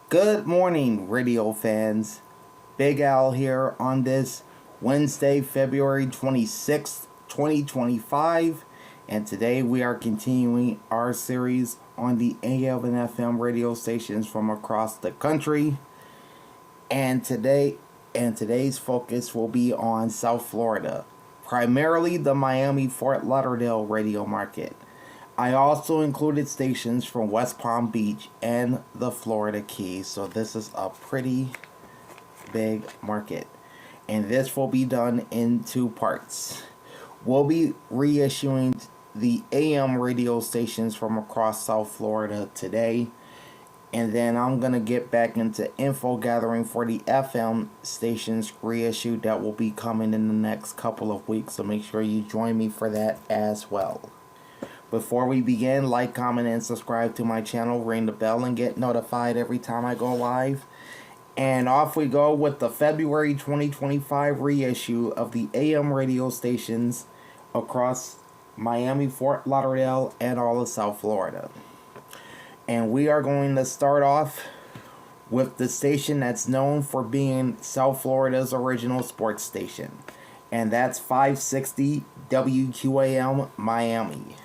Good morning, radio fans. Big Al here on this Wednesday, February 26th, 2025. And today we are continuing our series on the AM and FM radio stations from across the country. And today's focus will be on South Florida, primarily the Miami-Fort Lauderdale radio market. I also included stations from West Palm Beach and the Florida Keys, so this is a pretty big market. And this will be done in two parts. We'll be reissuing the AM radio stations from across South Florida today, and then I'm going to get back into info gathering for the FM stations reissued that will be coming in the next couple of weeks, so make sure you join me for that as well. Before we begin, like, comment, and subscribe to my channel, ring the bell, and get notified every time I go live. And off we go with the February 2025 reissue of the AM radio stations across Miami, Fort Lauderdale, and all of South Florida. And we are going to start off with the station that's known for being South Florida's original sports station. And that's 560 WQAM Miami.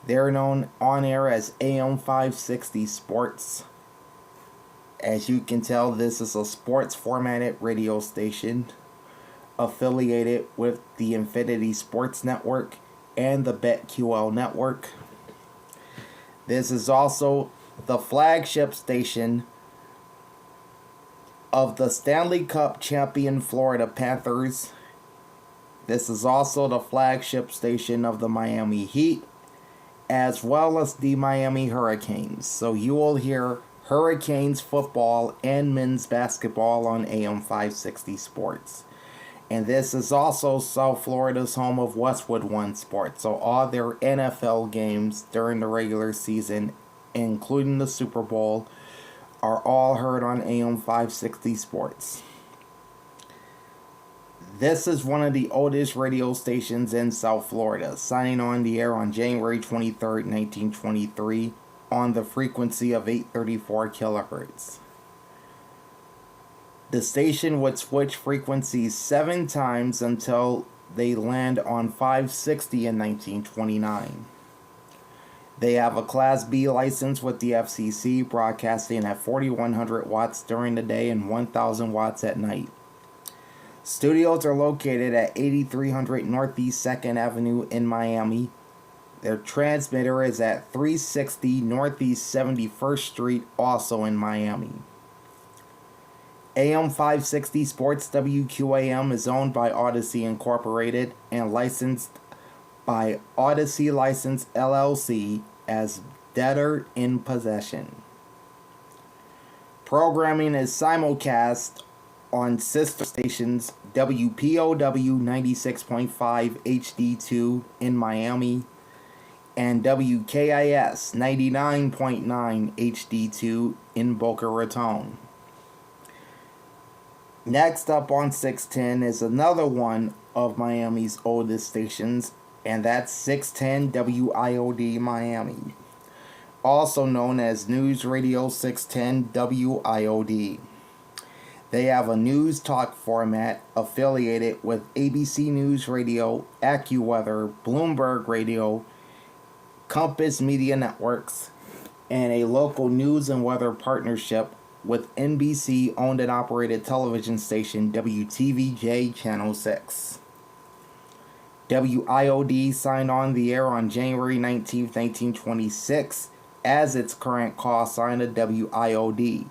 They're known on air as AM 560 Sports. As you can tell, this is a sports formatted radio station affiliated with the Infinity Sports Network and the BetQL Network. This is also the flagship station of the Stanley Cup champion Florida Panthers. This is also the flagship station of the Miami Heat, as well as the Miami Hurricanes. So you will hear Hurricanes football and men's basketball on AM 560 Sports. And this is also South Florida's home of Westwood One Sports. So all their NFL games during the regular season, including the Super Bowl, are all heard on AM 560 Sports. This is one of the oldest radio stations in South Florida, signing on the air on January 23rd, 1923, on the frequency of 834 kilohertz. The station would switch frequencies 7 times until they land on 560 in 1929. They have a Class B license with the FCC, broadcasting at 4,100 watts during the day and 1,000 watts at night. Studios are located at 8300 Northeast 2nd Avenue in Miami. Their transmitter is at 360 Northeast 71st Street, also in Miami. AM 560 Sports WQAM is owned by Odyssey Incorporated and licensed by Odyssey License LLC as debtor in possession. Programming is simulcast on sister stations WPOW 96.5 HD2 in Miami and WKIS 99.9 HD2 in Boca Raton. Next up on 610 is another one of Miami's oldest stations, and that's 610 WIOD Miami, also known as News Radio 610 WIOD. They have a news talk format affiliated with ABC News Radio, AccuWeather, Bloomberg Radio, Compass Media Networks, and a local news and weather partnership with NBC owned and operated television station WTVJ Channel 6. WIOD signed on the air on January 19, 1926 as its current call sign of WIOD.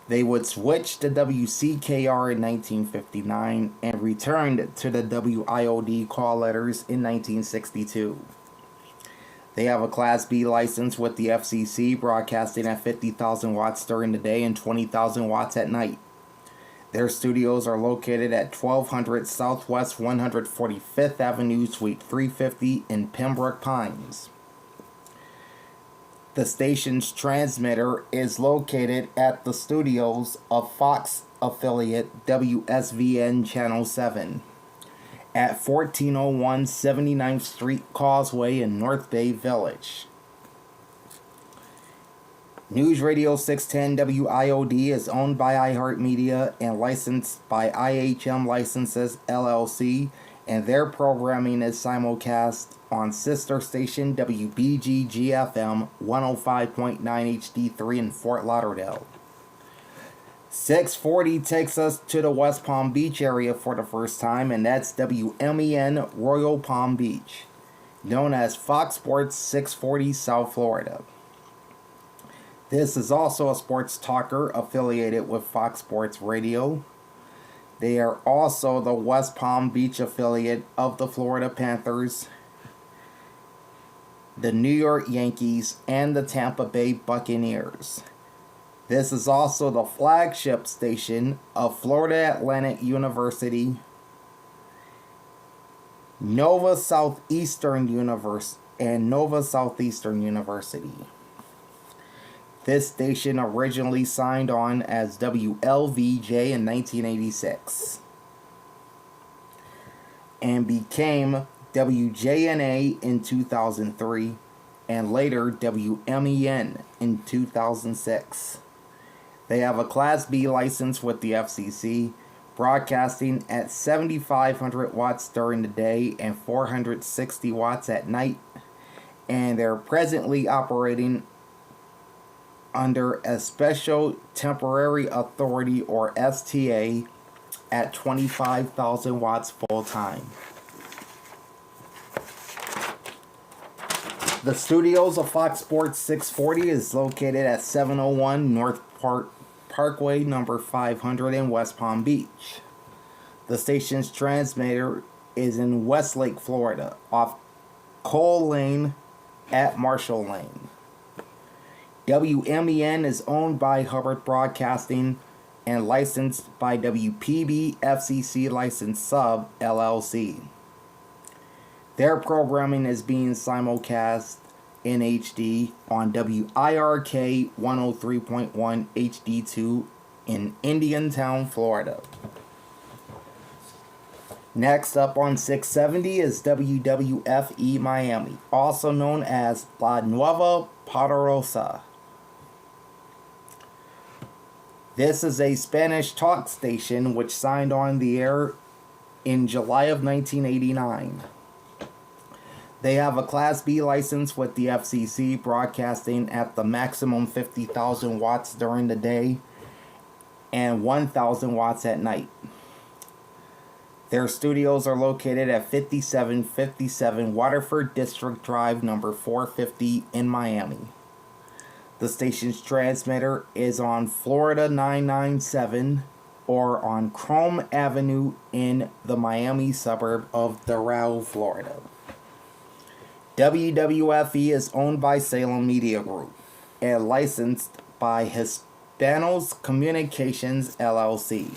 They would switch to WCKR in 1959 and returned to the WIOD call letters in 1962. They have a Class B license with the FCC, broadcasting at 50,000 watts during the day and 20,000 watts at night. Their studios are located at 1200 Southwest 145th Avenue, Suite 350 in Pembroke Pines. The station's transmitter is located at the studios of Fox affiliate WSVN Channel 7 at 1401 79th Street Causeway in North Bay Village. News Radio 610 WIOD is owned by iHeartMedia and licensed by IHM Licenses LLC, and their programming is simulcast on sister station WBGG-FM 105.9 HD3 in Fort Lauderdale. 640 takes us to the West Palm Beach area for the first time, and that's WMEN Royal Palm Beach, known as Fox Sports 640 South Florida. This is also a sports talker affiliated with Fox Sports Radio. They are also the West Palm Beach affiliate of the Florida Panthers, the New York Yankees, and the Tampa Bay Buccaneers. This is also the flagship station of Florida Atlantic University, Nova Southeastern University. This station originally signed on as WLVJ in 1986 and became WJNA in 2003 and later WMEN in 2006. They have a Class B license with the FCC, broadcasting at 7,500 watts during the day and 460 watts at night, and they're presently operating under a Special Temporary Authority or STA at 25,000 watts full time. The studios of Fox Sports 640 is located at 701 North Parkway number 500 in West Palm Beach. The station's transmitter is in Westlake, Florida, off Cole Lane at Marshall Lane. WMEN is owned by Hubbard Broadcasting and licensed by WPB FCC License Sub LLC. Their programming is being simulcast in HD on WIRK 103.1 HD2 in Indiantown, Florida. Next up on 670 is WWFE Miami, also known as La Nueva Poderosa. This is a Spanish talk station which signed on the air in July of 1989. They have a Class B license with the FCC, broadcasting at the maximum 50,000 watts during the day and 1,000 watts at night. Their studios are located at 5757 Waterford District Drive, number 450 in Miami. The station's transmitter is on Florida 997 or on Chrome Avenue in the Miami suburb of Doral, Florida. WWFE is owned by Salem Media Group and licensed by Hispanos Communications LLC.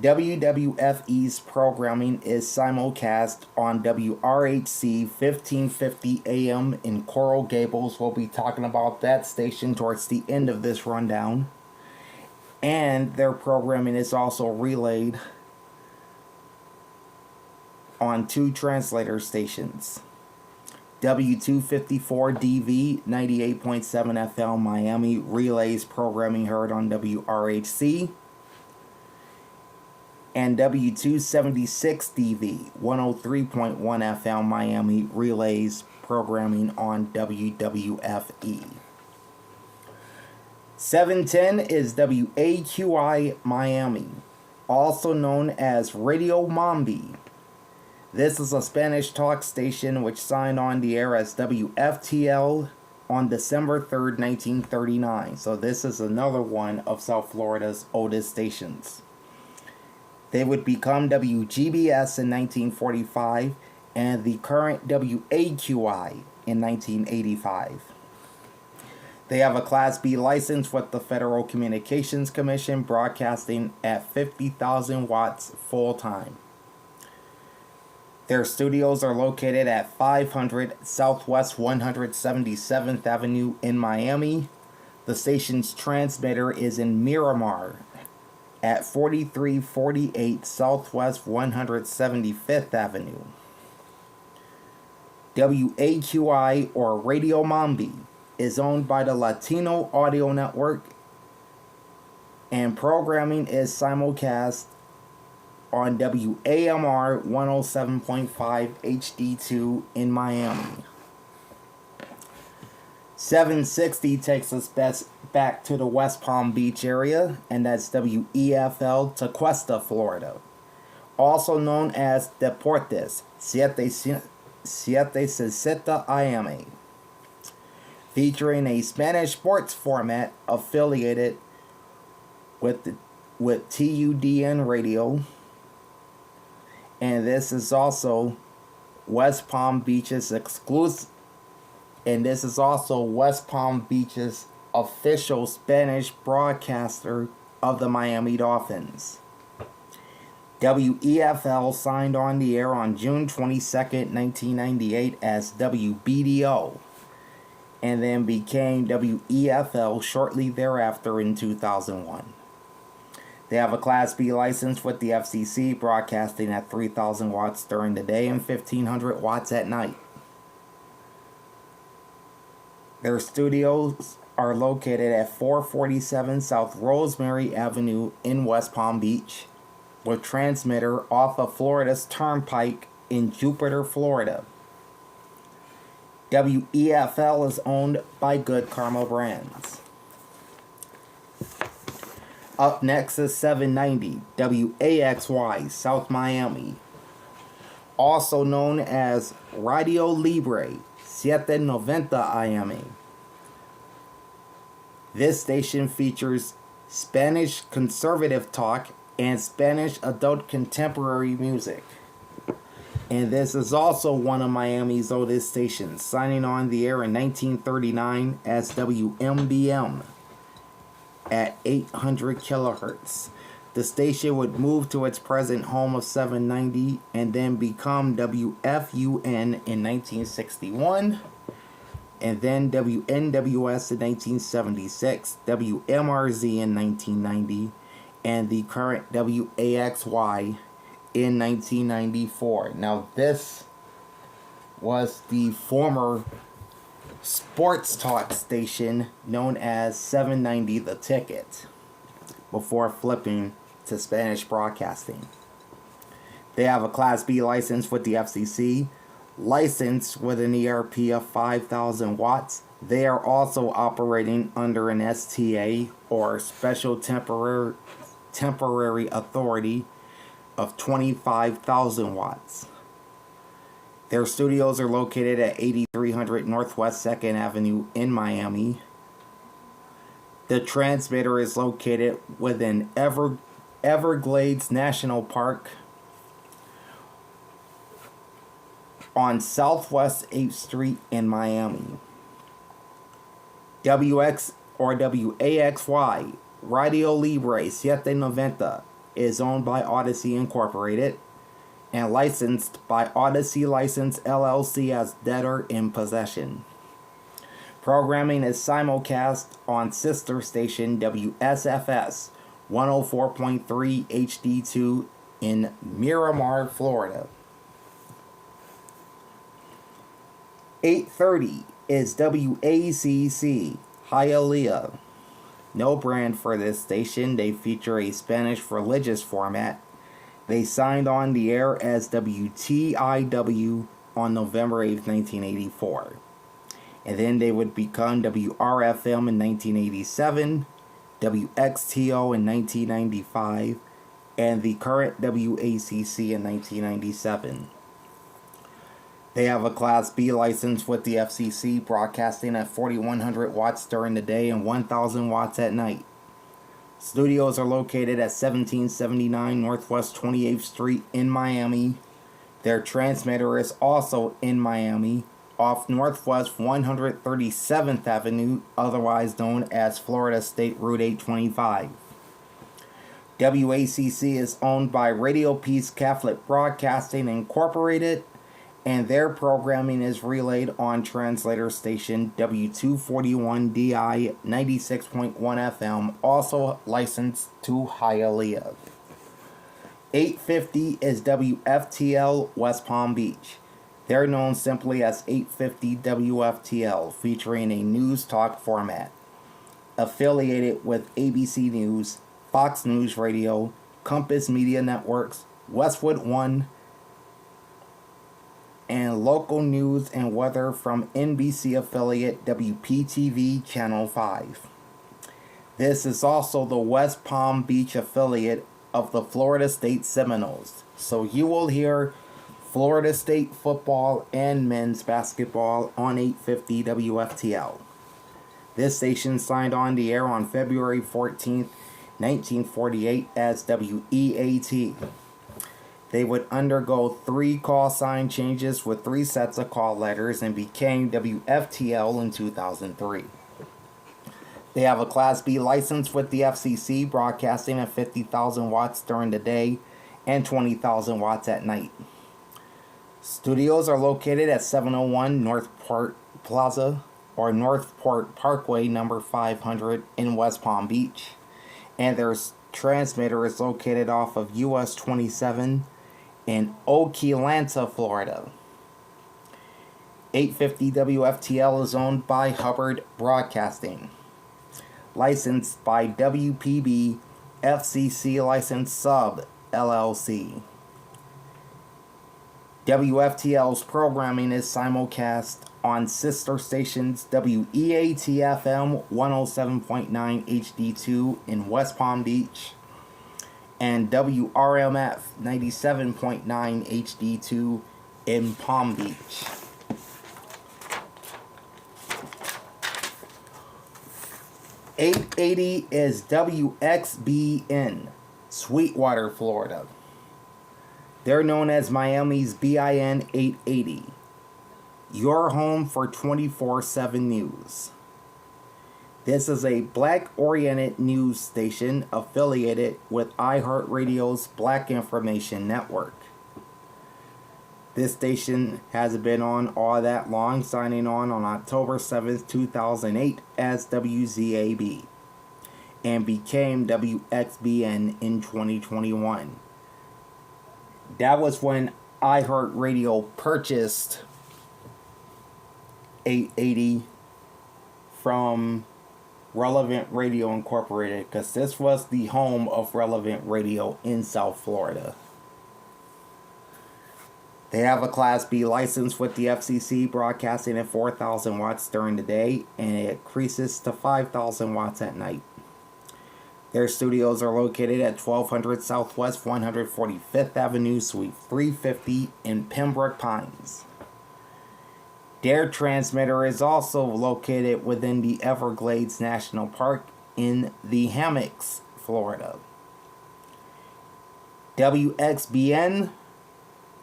WWFE's programming is simulcast on WRHC 1550 AM in Coral Gables. We'll be talking about that station towards the end of this rundown. And their programming is also relayed on two translator stations. W254DV 98.7 FM Miami relays programming heard on WRHC. And W276DV 103.1 FM Miami relays programming on WWFE. 710 is WAQI Miami, also known as Radio Mambi. This is a Spanish talk station which signed on the air as WFTL on December 3rd, 1939. So this is another one of South Florida's oldest stations. They would become WGBS in 1945 and the current WAQI in 1985. They have a Class B license with the Federal Communications Commission, broadcasting at 50,000 watts full-time. Their studios are located at 500 Southwest 177th Avenue in Miami. The station's transmitter is in Miramar at 4348 Southwest 175th Avenue. WAQI, or Radio Mambi, is owned by the Latino Audio Network, and programming is simulcast on WAMR 107.5 HD2 in Miami. 760 takes us back to the West Palm Beach area, and that's WEFL Tequesta, Florida. Also known as Deportes 760 AM, featuring a Spanish sports format affiliated with TUDN Radio, and this is also West Palm Beach's exclusive. And this is also West Palm Beach's official Spanish broadcaster of the Miami Dolphins. WEFL signed on the air on June 22nd, 1998 as WBDO, and then became WEFL shortly thereafter in 2001. They have a Class B license with the FCC, broadcasting at 3,000 watts during the day and 1,500 watts at night. Their studios are located at 447 South Rosemary Avenue in West Palm Beach, with transmitter off of Florida's Turnpike in Jupiter, Florida. WEFL is owned by Good Karma Brands. Up next is 790 WAXY, South Miami, also known as Radio Libre 790 AM. This station features Spanish conservative talk and Spanish adult contemporary music. And this is also one of Miami's oldest stations, signing on the air in 1939 as WMBM at 800 kilohertz. The station would move to its present home of 790 and then become WFUN in 1961, and then WNWS in 1976, WMRZ in 1990, and the current WAXY in 1994. Now, this was the former sports talk station known as 790 The Ticket, before flipping to Spanish broadcasting. They have a Class B license with the FCC, licensed with an ERP of 5,000 watts. They are also operating under an STA, or Special Temporary Authority, of 25,000 watts. Their studios are located at 8300 Northwest 2nd Avenue in Miami. The transmitter is located within Everglades National Park on Southwest 8th Street in Miami. WAXY, Radio Libre 790, is owned by Odyssey Incorporated and licensed by Odyssey License LLC as debtor in possession. Programming is simulcast on sister station WSFS 104.3 HD2 in Miramar, Florida. 830 is WACC Hialeah. No brand for this station. They feature a Spanish religious format. They signed on the air as WTIW on November 8, 1984. And then they would become WRFM in 1987, WXTO in 1995, and the current WACC in 1997. They have a Class B license with the FCC, broadcasting at 4,100 watts during the day and 1,000 watts at night. Studios are located at 1779 Northwest 28th Street in Miami. Their transmitter is also in Miami, off Northwest 137th Avenue, otherwise known as Florida State Route 825. WACC is owned by Radio Peace Catholic Broadcasting Incorporated, and their programming is relayed on translator station W241DI 96.1 FM, also licensed to Hialeah. 850 is WFTL West Palm Beach. They're known simply as 850 WFTL, featuring a news talk format. Affiliated with ABC News, Fox News Radio, Compass Media Networks, Westwood One, and local news and weather from NBC affiliate WPTV Channel 5. This is also the West Palm Beach affiliate of the Florida State Seminoles. So you will hear Florida State football and men's basketball on 850 WFTL. This station signed on the air on February 14th, 1948 as WEAT. They would undergo 3 call sign changes with 3 sets of call letters and became WFTL in 2003. They have a Class B license with the FCC, broadcasting at 50,000 watts during the day and 20,000 watts at night. Studios are located at 701 Northport Plaza or Northport Parkway number 500 in West Palm Beach. And their transmitter is located off of US 27 in Okeelanta, Florida. 850 WFTL is owned by Hubbard Broadcasting. Licensed by WPB FCC License Sub LLC. WFTL's programming is simulcast on sister stations WEAT-FM 107.9 HD2 in West Palm Beach and WRMF 97.9 HD2 in Palm Beach. .880 is WXBN, Sweetwater, Florida. They're known as Miami's BIN 880. Your home for 24/7 news. This is a black-oriented news station affiliated with iHeartRadio's Black Information Network. This station hasn't been on all that long, signing on October 7th, 2008 as WZAB and became WXBN in 2021. That was when iHeartRadio purchased 880 from Relevant Radio Incorporated, because this was the home of Relevant Radio in South Florida. They have a Class B license with the FCC, broadcasting at 4,000 watts during the day, and it increases to 5,000 watts at night. Their studios are located at 1200 Southwest 145th Avenue, Suite 350 in Pembroke Pines. Their transmitter is also located within the Everglades National Park in the Hammocks, Florida. WXBN,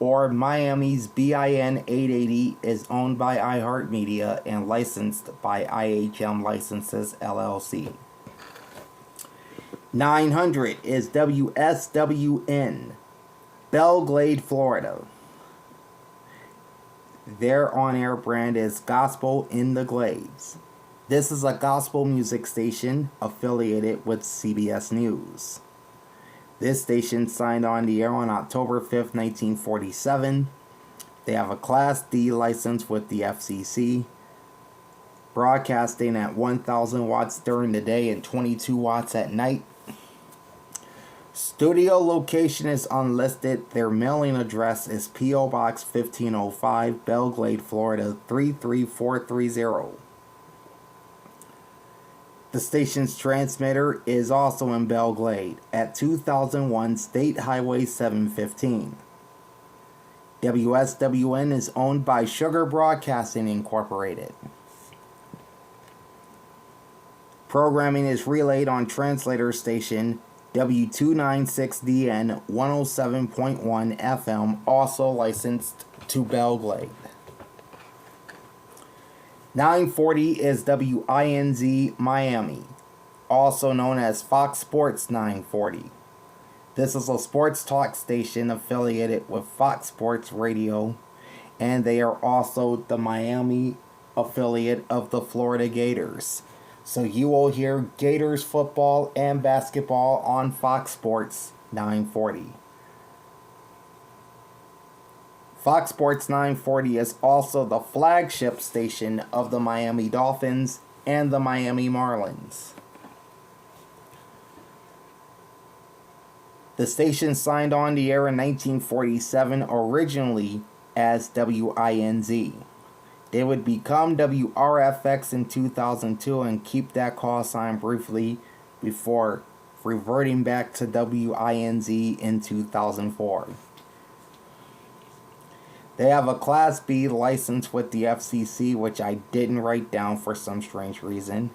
or Miami's BIN 880, is owned by iHeartMedia and licensed by IHM Licenses LLC. 900 is WSWN, Belle Glade, Florida. Their on-air brand is Gospel in the Glades. This is a gospel music station affiliated with CBS News. This station signed on the air on October 5th, 1947. They have a Class D license with the FCC, broadcasting at 1,000 watts during the day and 22 watts at night. Studio location is unlisted. Their mailing address is P.O. Box 1505, Belle Glade, Florida 33430. The station's transmitter is also in Belle Glade at 2001 State Highway 715. WSWN is owned by Sugar Broadcasting Incorporated. Programming is relayed on translator station W296DN 107.1 FM, also licensed to Belle Glade. 940 is WINZ Miami, also known as Fox Sports 940. This is a sports talk station affiliated with Fox Sports Radio, and they are also the Miami affiliate of the Florida Gators. So you will hear Gators football and basketball on Fox Sports 940. Fox Sports 940 is also the flagship station of the Miami Dolphins and the Miami Marlins. The station signed on the air in 1947, originally as WINZ. They would become WRFX in 2002 and keep that call sign briefly before reverting back to WINZ in 2004. They have a Class B license with the FCC, which I didn't write down for some strange reason.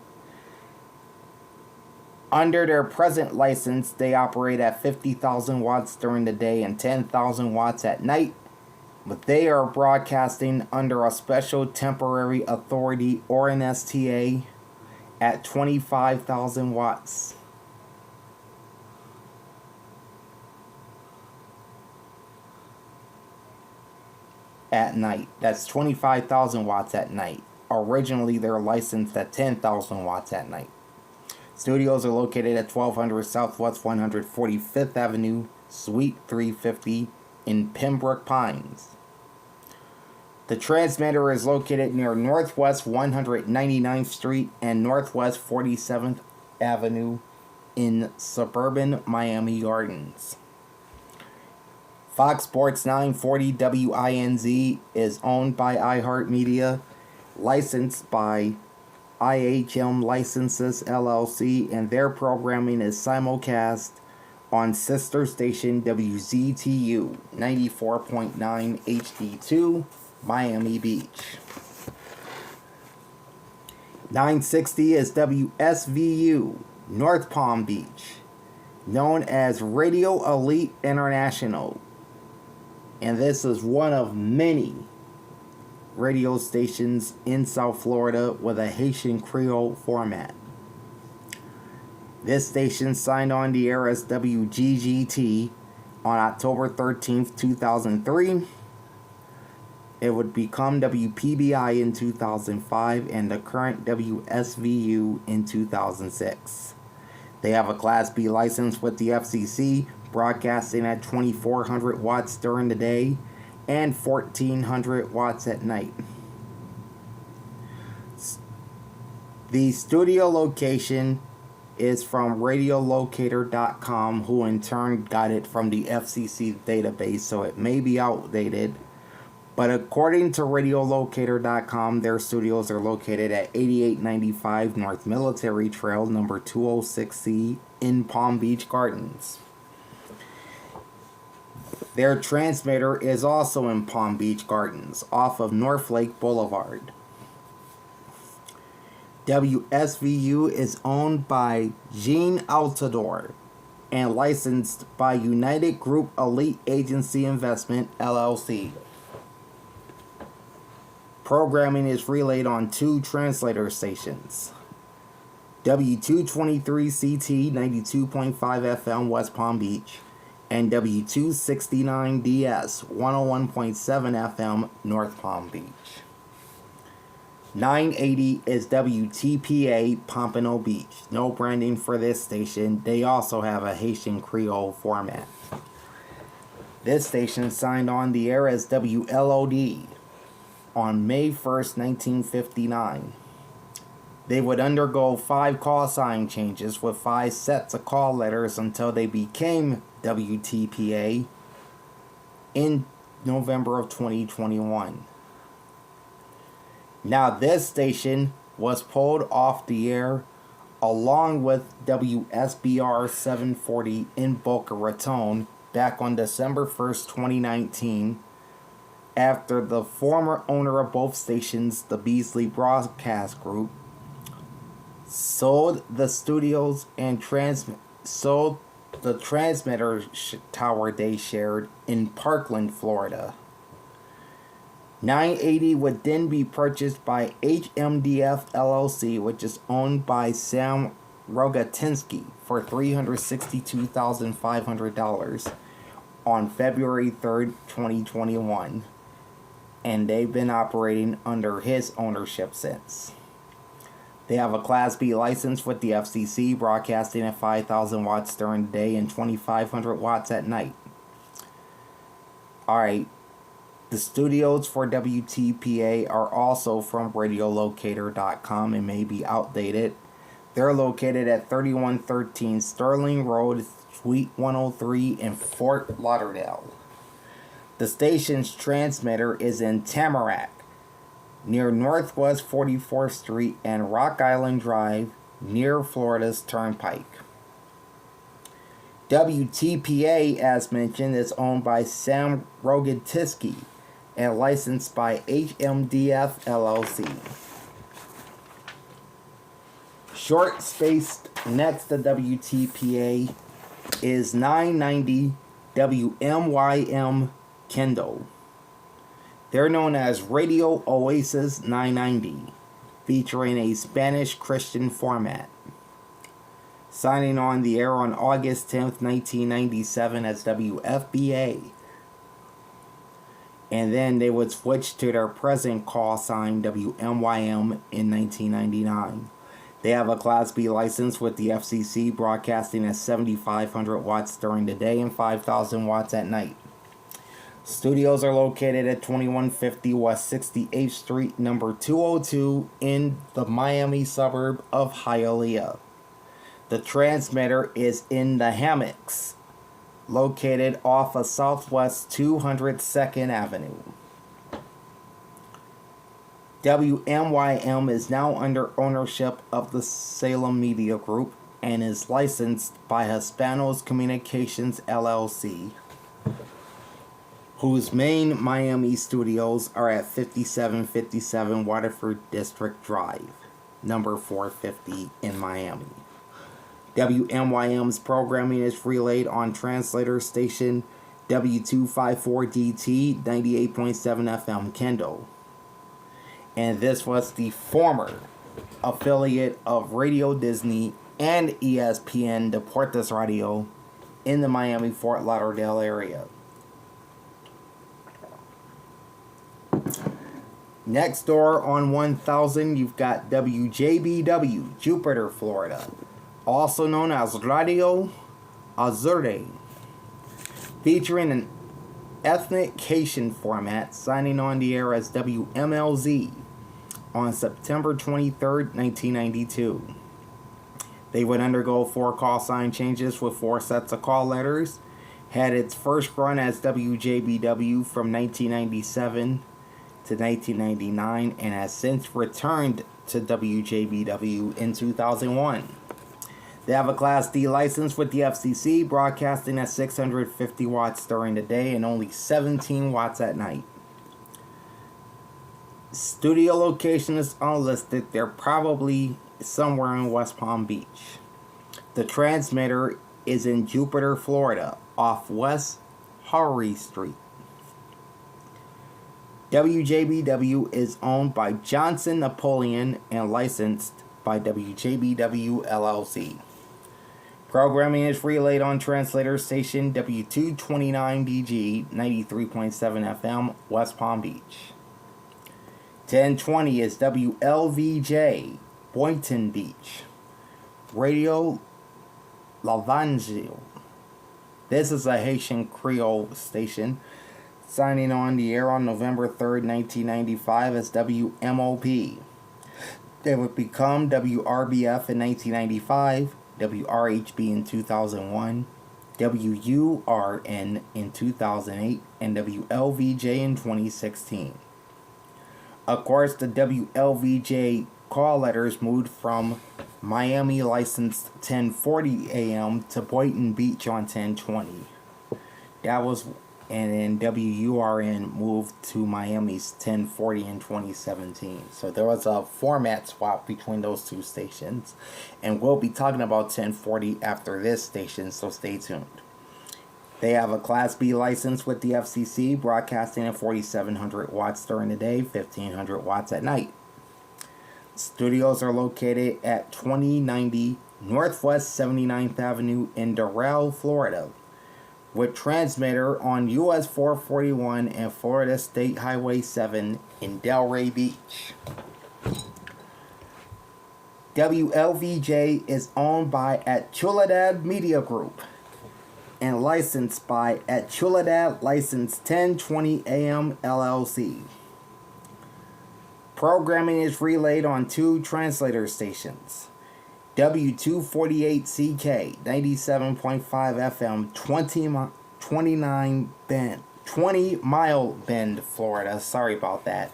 Under their present license, they operate at 50,000 watts during the day and 10,000 watts at night, but they are broadcasting under a special temporary authority or an STA at 25,000 watts. At night. That's 25,000 watts at night. Originally, they're licensed at 10,000 watts at night. Studios are located at 1200 Southwest 145th Avenue, Suite 350 in Pembroke Pines. The transmitter is located near Northwest 199th Street and Northwest 47th Avenue in suburban Miami Gardens. Fox Sports 940 WINZ is owned by iHeartMedia, licensed by IHM Licenses LLC, and their programming is simulcast on sister station WZTU 94.9 HD2, Miami Beach. 960 is WSVU, North Palm Beach, known as Radio Elite International. And this is one of many radio stations in South Florida with a Haitian Creole format. This station signed on the air as WGGT on October 13th, 2003. It would become WPBI in 2005 and the current WSVU in 2006. They have a Class B license with the FCC, broadcasting at 2,400 watts during the day and 1,400 watts at night. The studio location is from radiolocator.com, who in turn got it from the FCC database, so it may be outdated. But according to radiolocator.com, their studios are located at 8895 North Military Trail, number 206C in Palm Beach Gardens. Their transmitter is also in Palm Beach Gardens, off of North Lake Boulevard. WSVU is owned by Jean Altador and licensed by United Group Elite Agency Investment, LLC. Programming is relayed on two translator stations. W223CT 92.5 FM West Palm Beach and W269DS 101.7 FM North Palm Beach. 980 is WTPA Pompano Beach. No branding for this station. They also have a Haitian Creole format. This station signed on the air as WLOD on May 1st, 1959. They would undergo 5 call sign changes with 5 sets of call letters until they became WTPA in November of 2021. Now this station was pulled off the air along with WSBR 740 in Boca Raton back on December 1st, 2019, after the former owner of both stations, the Beasley Broadcast Group, sold the studios and sold the transmitter tower they shared in Parkland, Florida. 980 would then be purchased by HMDF LLC, which is owned by Sam Rogatinsky, for $362,500 on February 3rd, 2021. And they've been operating under his ownership since. They have a Class B license with the FCC, broadcasting at 5,000 watts during the day and 2,500 watts at night. Alright, The studios for WTPA are also from radiolocator.com and may be outdated. They're located at 3113 Sterling Road, Suite 103 in Fort Lauderdale. The station's transmitter is in Tamarack, near Northwest 44th Street and Rock Island Drive, near Florida's Turnpike. WTPA, as mentioned, is owned by Sam Rogotisky and licensed by HMDF LLC. Short spaced next to WTPA is 990 WMYM Kendall. They're known as Radio Oasis 990, featuring a Spanish Christian format. Signing on the air on August 10th, 1997 as WFBA. And then they would switch to their present call sign WMYM in 1999. They have a Class B license with the FCC, broadcasting at 7,500 watts during the day and 5,000 watts at night. Studios are located at 2150 West 68th Street, number 202, in the Miami suburb of Hialeah. The transmitter is in the Hammocks, located off of Southwest 202nd Avenue. WMYM is now under ownership of the Salem Media Group and is licensed by Hispanos Communications LLC, whose main Miami studios are at 5757 Waterford District Drive, number 450 in Miami. WMYM's programming is relayed on translator station W254DT 98.7 FM Kendall. And this was the former affiliate of Radio Disney and ESPN Deportes Radio in the Miami-Fort Lauderdale area. Next door on 1000, you've got WJBW, Jupiter, Florida, also known as Radio Azure, featuring an ethnic Haitian format, signing on the air as WMLZ on September 23rd, 1992. They would undergo 4 call sign changes with 4 sets of call letters, had its first run as WJBW from 1997 to 1999, and has since returned to WJBW in 2001. They have a Class D license with the FCC, broadcasting at 650 watts during the day and only 17 watts at night. Studio location is unlisted. They're probably somewhere in West Palm Beach. The transmitter is in Jupiter, Florida, off West Horry Street. WJBW is owned by Johnson Napoleon and licensed by WJBW LLC. Programming is relayed on translator station W229DG 93.7 FM, West Palm Beach. 1020 is WLVJ, Boynton Beach. Radio Lavangel. This is a Haitian Creole station, signing on the air on November 3rd, 1995 as WMOP. They would become WRBF in 1995, WRHB in 2001, WURN in 2008, and WLVJ in 2016. Of course, the WLVJ call letters moved from Miami licensed 1040 AM to Boynton Beach on 1020. That was, and then WURN moved to Miami's 1040 in 2017. So there was a format swap between those two stations, and we'll be talking about 1040 after this station, so stay tuned. They have a Class B license with the FCC, broadcasting at 4,700 watts during the day, 1,500 watts at night. Studios are located at 2090 Northwest 79th Avenue in Doral, Florida, with transmitter on US 441 and Florida State Highway 7 in Delray Beach. WLVJ is owned by Chuladad Media Group. and licensed by at Chuladad, license 1020 AM LLC. Programming is relayed on two translator stations. W248CK 97.5 FM 20 Mile Bend, Florida. Sorry about that.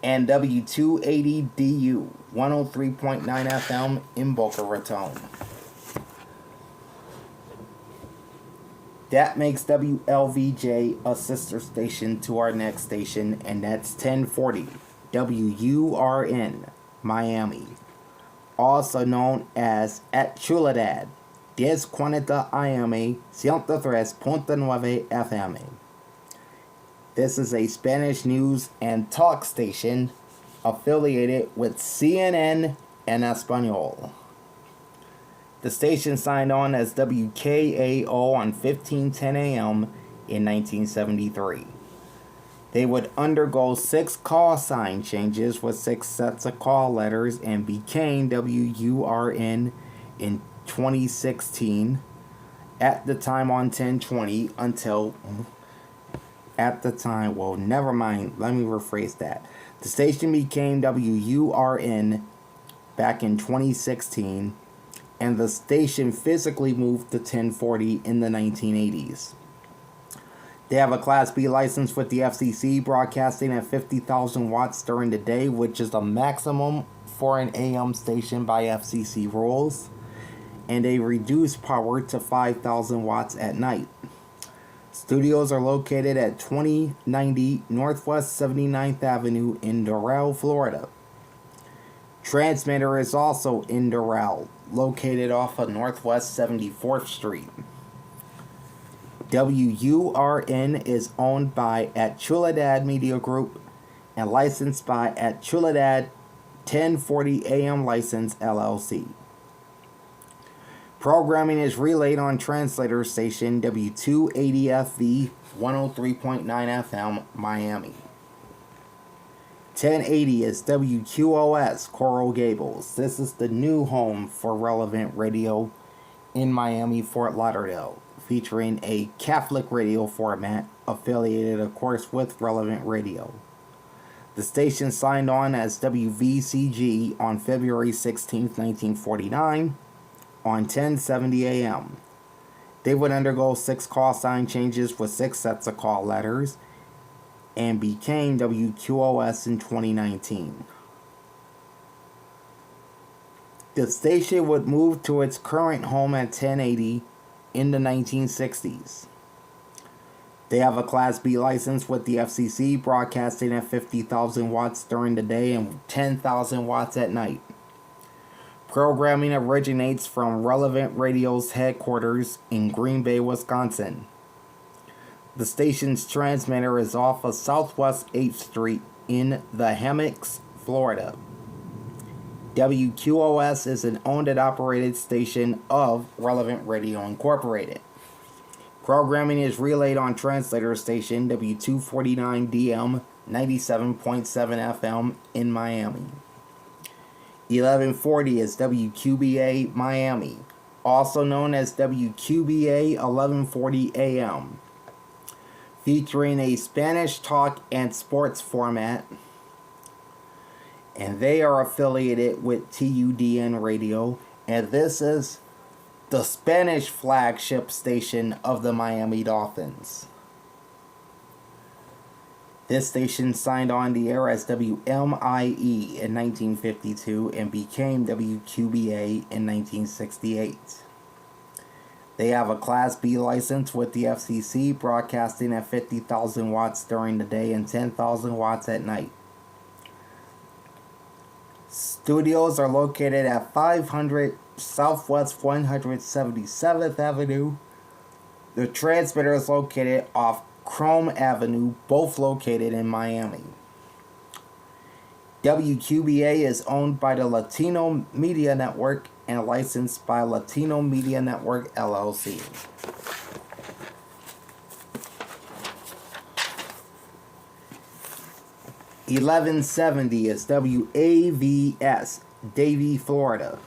And W280DU 103.9 FM in Boca Raton. That makes WLVJ a sister station to our next station, and that's 1040 WURN Miami, also known as at Chuladad 1040 AM 103.9 FM. This is a Spanish news and talk station affiliated with CNN en Español. The station signed on as WKAO on 1510 AM in 1973. They would undergo 6 call sign changes with 6 sets of call letters and became WURN in 2016, at the time on 1020 until... At the time, well, never mind, let me rephrase that. The station became WURN back in 2016, and the station physically moved to 1040 in the 1980s. They have a Class B license with the FCC, broadcasting at 50,000 watts during the day, which is the maximum for an AM station by FCC rules, and a reduced power to 5,000 watts at night. Studios are located at 2090 Northwest 79th Avenue in Doral, Florida. Transmitter is also in Doral, located off of Northwest 74th Street. WURN is owned by at Chuladad Media Group and licensed by at Chuladad 1040 AM License LLC. Programming is relayed on translator station W280FV 103.9 FM Miami. 1080 is WQOS Coral Gables. This is the new home for Relevant Radio in Miami, Fort Lauderdale, featuring a Catholic radio format affiliated, of course, with Relevant Radio. The station signed on as WVCG on February 16, 1949, on 1070 AM. They would undergo 6 call sign changes with 6 sets of call letters and became WQOS in 2019. The station would move to its current home at 1080 in the 1960s. They have a Class B license with the FCC, broadcasting at 50,000 watts during the day and 10,000 watts at night. Programming originates from Relevant Radio's headquarters in Green Bay, Wisconsin. The station's transmitter is off of Southwest 8th Street in the Hammocks, Florida. WQOS is an owned and operated station of Relevant Radio Incorporated. Programming is relayed on translator station W249DM 97.7 FM in Miami. 1140 is WQBA Miami, also known as WQBA 1140 AM, featuring a Spanish talk and sports format, and they are affiliated with TUDN Radio, and this is the Spanish flagship station of the Miami Dolphins. This station signed on the air as WMIE in 1952 and became WQBA in 1968. They have a Class B license with the FCC, broadcasting at 50,000 watts during the day and 10,000 watts at night. Studios are located at 500 Southwest 177th Avenue. The transmitter is located off Chrome Avenue, both located in Miami. WQBA is owned by the Latino Media Network and licensed by Latino Media Network LLC. (1170) is WAVS, Davie, Florida.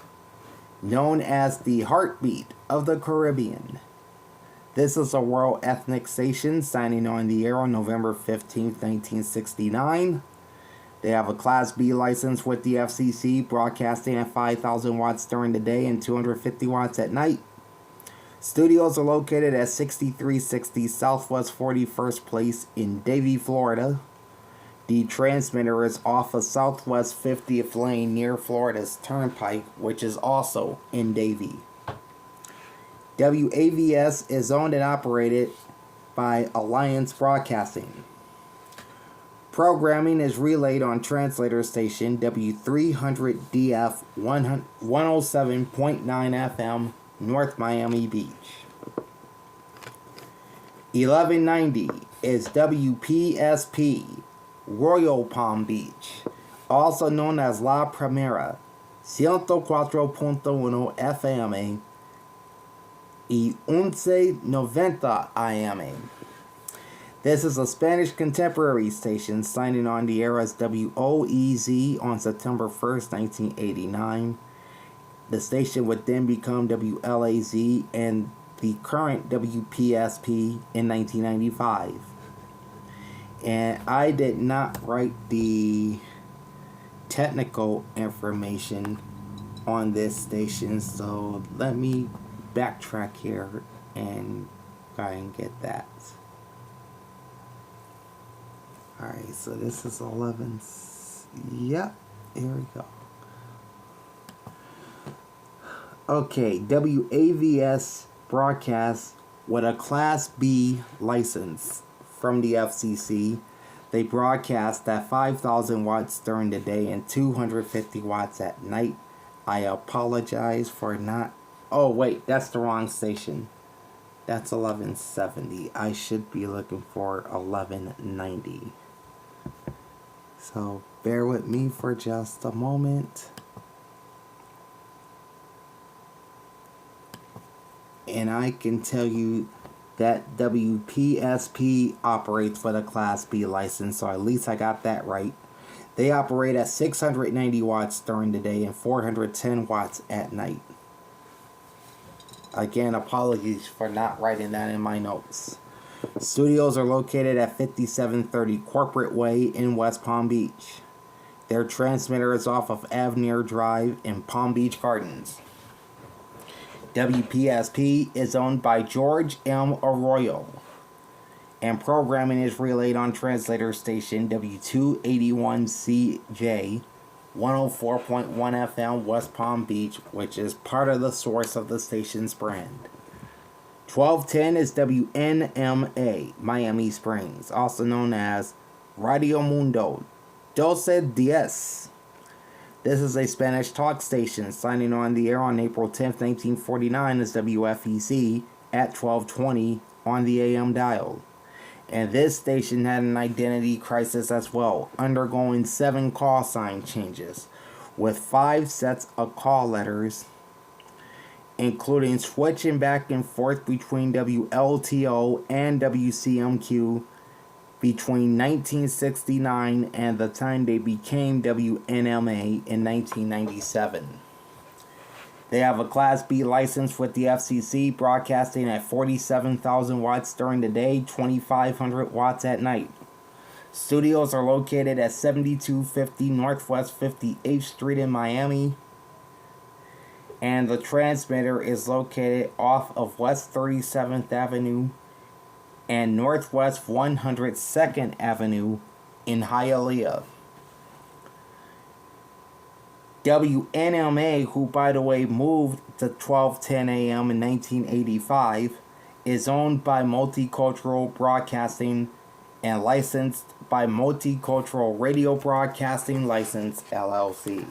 known as the heartbeat of the Caribbean. This is a world ethnic station signing on the air on November 15th, 1969. They have a Class B license with the FCC, broadcasting at 5,000 watts during the day and 250 watts at night. Studios are located at 6360 Southwest 41st Place in Davie, Florida. The transmitter is off of Southwest 50th Lane near Florida's Turnpike, which is also in Davie. WAVS is owned and operated by Alliance Broadcasting. Programming is relayed on translator station W300DF 107.9 FM, North Miami Beach. 1190 is WPSP, Royal Palm Beach, also known as La Primera, 104.1 FM y 1190 AM. This is a Spanish contemporary station signing on the air as WOEZ on September 1st, 1989. The station would then become WLAZ and the current WPSP in 1995. And I did not write the technical information on this station, so let me backtrack here and try and get that. Alright, so this is 11. Yep, here we go. Okay, WAVS broadcasts with a Class B license from the FCC. They broadcast at 5,000 watts during the day and 250 watts at night. I apologize for not... Oh, wait, that's the wrong station. That's 1170. I should be looking for 1190. So bear with me for just a moment. And I can tell you that WPSP operates with a Class B license, so at least I got that right. They operate at 690 watts during the day and 410 watts at night. Again, apologies for not writing that in my notes. Studios are located at 5730 Corporate Way in West Palm Beach. Their transmitter is off of Avenir Drive in Palm Beach Gardens. WPSP is owned by George M. Arroyo, and programming is relayed on translator station W281CJ 104.1 FM West Palm Beach, which is part of the source of the station's brand. 1210 is WNMA, Miami Springs, also known as Radio Mundo 1210. This is a Spanish talk station signing on the air on April 10th, 1949 as WFEC at 1220 on the AM dial. And this station had an identity crisis as well, undergoing 7 call sign changes, with 5 sets of call letters, including switching back and forth between WLTO and WCMQ between 1969 and the time they became WNMA in 1997. They have a Class B license with the FCC, broadcasting at 47,000 watts during the day, 2,500 watts at night. Studios are located at 7250 Northwest 58th Street in Miami. And the transmitter is located off of West 37th Avenue and Northwest 102nd Avenue in Hialeah. WNMA, who by the way moved to 1210 AM in 1985, is owned by Multicultural Broadcasting and licensed by Multicultural Radio Broadcasting License, LLC.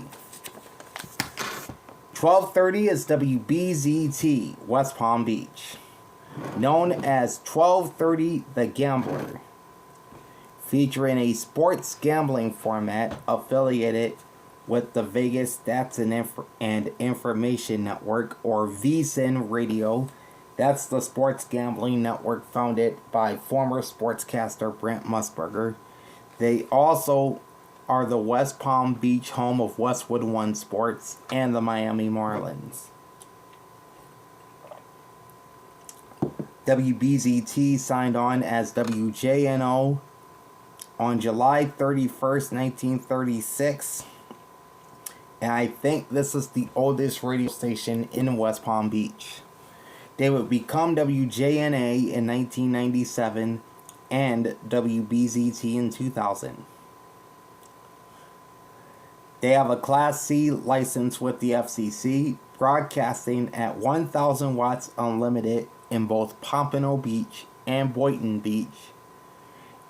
1230 is WBZT, West Palm Beach, known as 1230 The Gambler, featuring a sports gambling format affiliated with the Vegas Stats and Information Network, or VSIN Radio. That's the sports gambling network founded by former sportscaster Brent Musburger. They also are the West Palm Beach home of Westwood One Sports and the Miami Marlins. WBZT signed on as WJNO on July 31st, 1936. And I think this is the oldest radio station in West Palm Beach. They would become WJNA in 1997 and WBZT in 2000. They have a Class C license with the FCC, broadcasting at 1,000 watts unlimited in both Pompano Beach and Boynton Beach,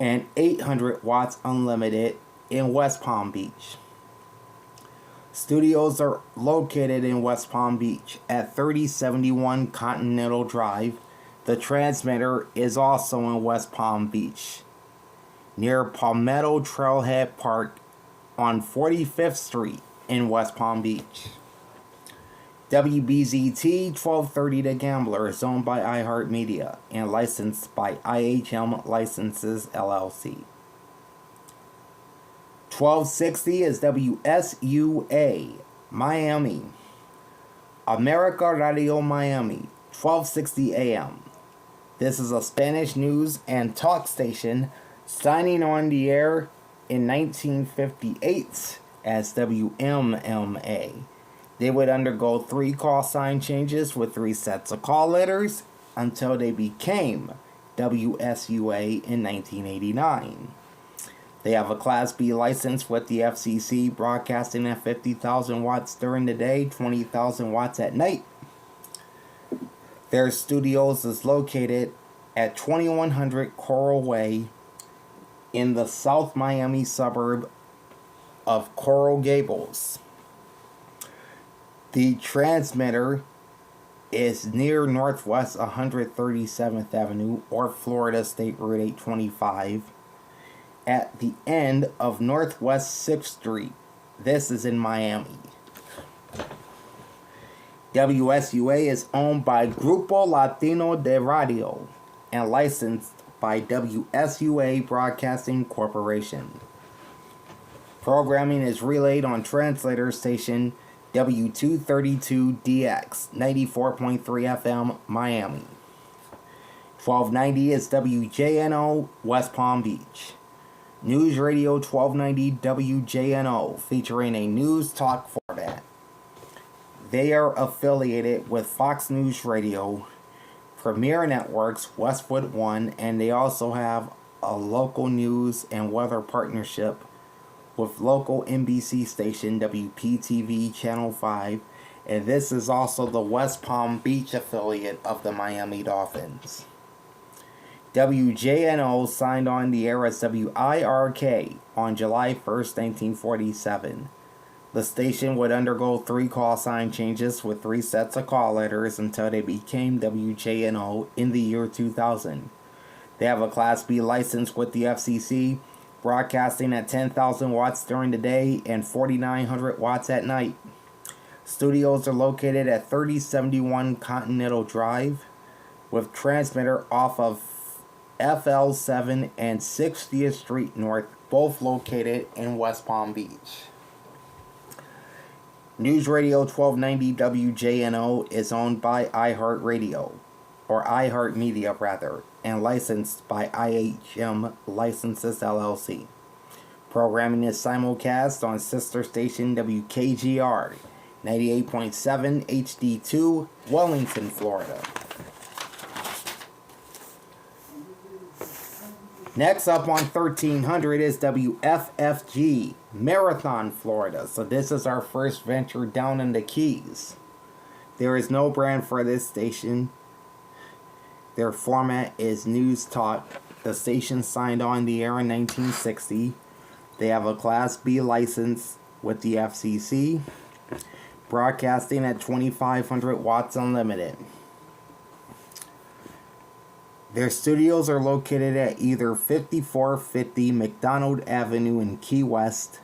and 800 watts unlimited in West Palm Beach. Studios are located in West Palm Beach at 3071 Continental Drive. The transmitter is also in West Palm Beach, near Palmetto Trailhead Park on 45th Street in West Palm Beach. WBZT 1230 The Gambler is owned by iHeartMedia and licensed by IHM Licenses LLC. 1260 is WSUA Miami. America Radio Miami, 1260 AM. This is a Spanish news and talk station signing on the air in 1958 as WMMA. They would undergo 3 call sign changes with 3 sets of call letters until they became WSUA in 1989. They have a Class B license with the FCC, broadcasting at 50,000 watts during the day, 20,000 watts at night. Their studios is located at 2100 Coral Way in the South Miami suburb of Coral Gables. The transmitter is near Northwest 137th Avenue or Florida State Route 825 at the end of Northwest 6th Street. This is in Miami. WSUA is owned by Grupo Latino de Radio and licensed by WSUA Broadcasting Corporation. Programming is relayed on translator station W232DX 94.3 FM Miami. 1290 is WJNO West Palm Beach. News Radio 1290 WJNO, featuring a news talk format. They are affiliated with Fox News Radio, Premier Networks, Westwood One, and they also have a local news and weather partnership with local NBC station WPTV Channel 5, and this is also the West Palm Beach affiliate of the Miami Dolphins. WJNO signed on the air as WIRK on July 1st, 1947. The station would undergo 3 call sign changes with 3 sets of call letters until they became WJNO in the year 2000. They have a Class B license with the FCC, broadcasting at 10,000 watts during the day and 4,900 watts at night. Studios are located at 3071 Continental Drive, with transmitter off of FL7 and 60th Street North, both located in West Palm Beach. News Radio 1290 WJNO is owned by iHeartRadio, or iHeartMedia rather, and licensed by IHM Licenses LLC. Programming is simulcast on sister station WKGR 98.7 HD2, Wellington, Florida. Next up on 1300 is WFFG, Marathon, Florida. So this is our first venture down in the Keys. There is no brand for this station. Their format is news talk. The station signed on the air in 1960. They have a Class B license with the FCC, broadcasting at 2,500 watts unlimited. Their studios are located at either 5450 McDonald Avenue in Key West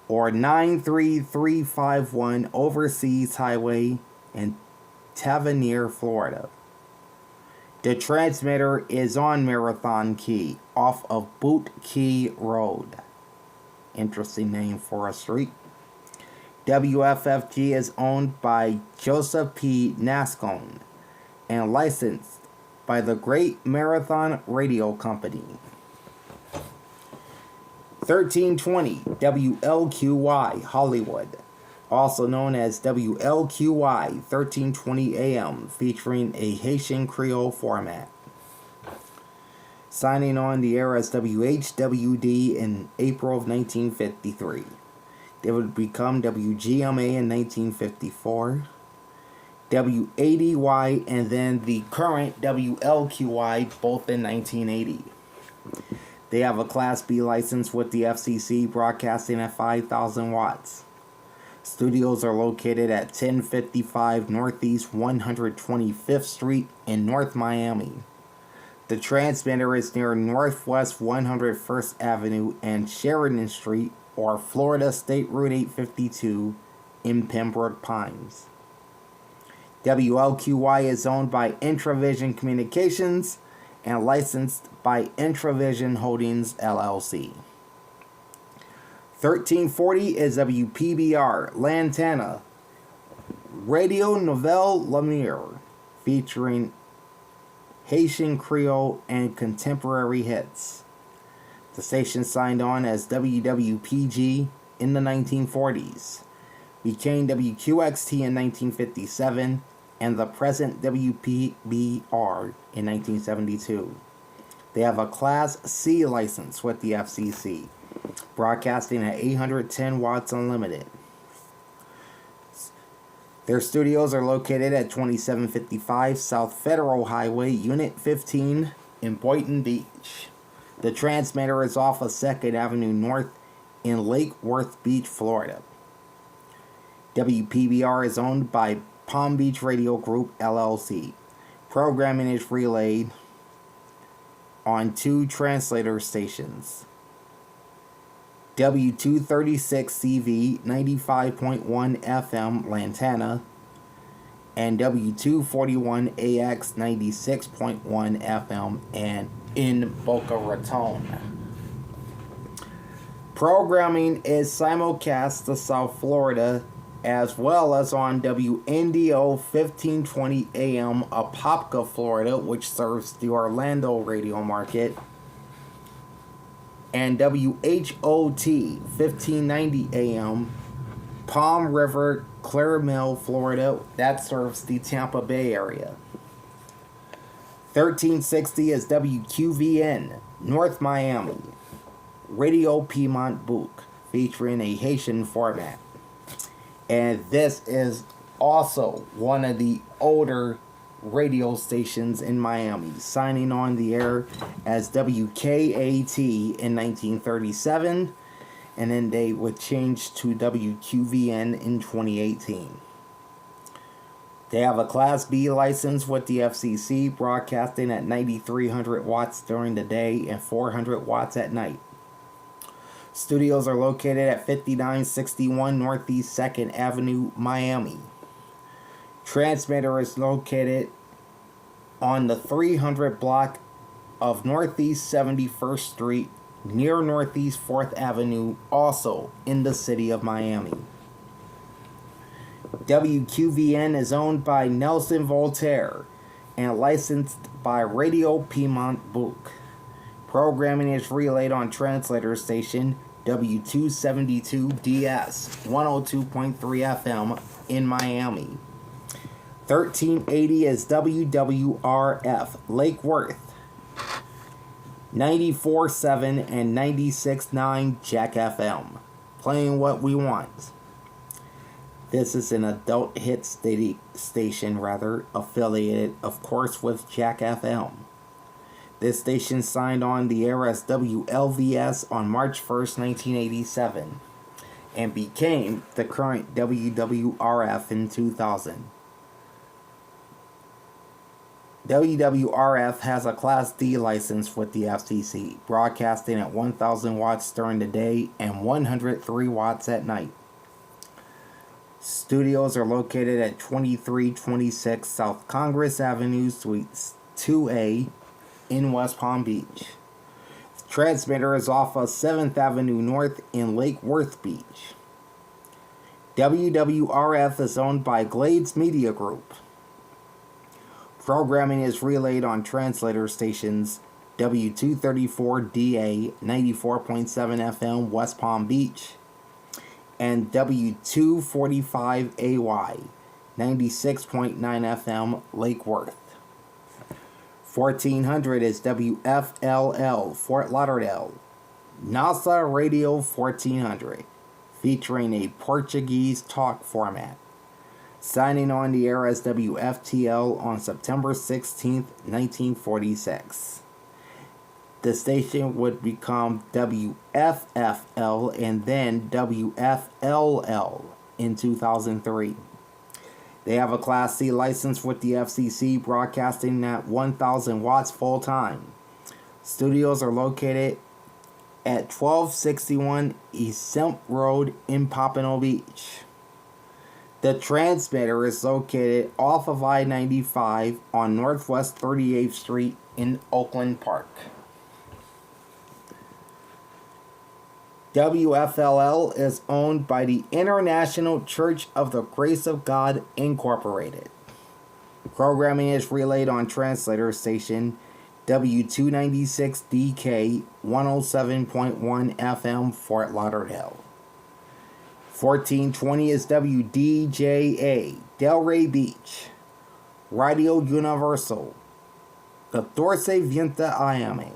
or 93351 Overseas Highway in Tavernier, Florida. The transmitter is on Marathon Key off of Boot Key Road. Interesting name for a street. WFFG is owned by Joseph P. Nascone and licensed by the Great Marathon Radio Company. 1320 WLQY Hollywood, also known as WLQY 1320 AM, featuring a Haitian Creole format. Signing on the air as WHWD in April of 1953. They would become WGMA in 1954, W80Y, and then the current WLQY, both in 1980. They have a Class B license with the FCC, broadcasting at 5,000 watts. Studios are located at 1055 Northeast 125th Street in North Miami. The transmitter is near Northwest 101st Avenue and Sheridan Street, or Florida State Route 852 in Pembroke Pines. WLQY is owned by Intravision Communications and licensed by Intravision Holdings, LLC. 1340 is WPBR, Lantana, Radio Nouvelle Lumiere, featuring Haitian Creole and contemporary hits. The station signed on as WWPG in the 1940s, became WQXT in 1957, and the present WPBR in 1972. They have a Class C license with the FCC, broadcasting at 810 watts unlimited. Their studios are located at 2755 South Federal Highway, Unit 15 in Boynton Beach. The transmitter is off of 2nd Avenue North in Lake Worth Beach, Florida. WPBR is owned by Palm Beach Radio Group, LLC. Programming is relayed on 2 translator stations. W236CV 95.1 FM Lantana and W241AX 96.1 FM and in Boca Raton. Programming is simulcast to South Florida as well as on WNDO 1520 AM Apopka, Florida, which serves the Orlando radio market, and WHOT 1590 AM Palm River, Claremont, Florida, that serves the Tampa Bay area. 1360 is WQVN, North Miami, Radio Piedmont Book, featuring a Haitian format. And this is also one of the older radio stations in Miami, signing on the air as WKAT in 1937, and then they would change to WQVN in 2018. They have a Class B license with the FCC, broadcasting at 9,300 watts during the day and 400 watts at night. Studios are located at 5961 Northeast 2nd Avenue, Miami. Transmitter is located on the 300 block of Northeast 71st Street near Northeast 4th Avenue, also in the city of Miami. WQVN is owned by Nelson Voltaire and licensed by Radio Piedmont Book. Programming is relayed on translator station W272DS 102.3 FM in Miami. 1380 is WWRF Lake Worth 94.7 and 96.9 Jack FM, playing what we want. This is an adult hit station, affiliated, of course, with Jack FM. This station signed on the air as WLVS on March 1st, 1987, and became the current WWRF in 2000. WWRF has a Class D license with the FCC, broadcasting at 1,000 watts during the day and 103 watts at night. Studios are located at 2326 South Congress Avenue, Suite 2A in West Palm Beach. The transmitter is off of 7th Avenue North in Lake Worth Beach. WWRF is owned by Glades Media Group. Programming is relayed on translator stations W234DA 94.7 FM West Palm Beach and W245AY 96.9 FM Lake Worth. 1400 is WFLL Fort Lauderdale, NASA Radio 1400, featuring a Portuguese talk format. Signing on the air as WFTL on September 16, 1946. The station would become WFFL and then WFLL in 2003. They have a Class C license with the FCC, broadcasting at 1,000 watts full time. Studios are located at 1261 East Simp Road in Pompano Beach. The transmitter is located off of I-95 on Northwest 38th Street in Oakland Park. WFLL is owned by the International Church of the Grace of God, Incorporated. Programming is relayed on translator station W296DK 107.1 FM Fort Lauderdale. 1420 is WDJA Delray Beach, Radio Universal, 1420 AM,